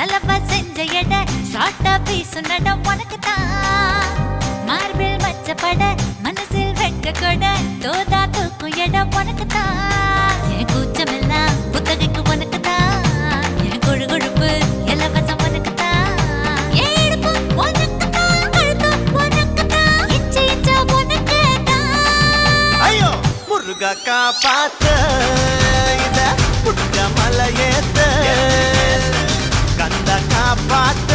சலவா செஞ்ச எட சாட்டா பீசு நட உனக்குதான் மார்பில் மச்சப்பட மனசில் வெக்க கொட தோதா தூக்கும் எட உனக்குதான் என் கூச்சமெல்லாம் புத்தகைக்கு உனக்குதான் என் கொழு கொழுப்பு இலவசம் உனக்குதான் என் இடுப்பு உனக்குதான் கழுத்து உனக்குதான் இச்சை இச்சா உனக்குதான் ஐயோ முருகா காப்பாத்த இத புடுங்க மலையேத்த கந்த காப்பாத்த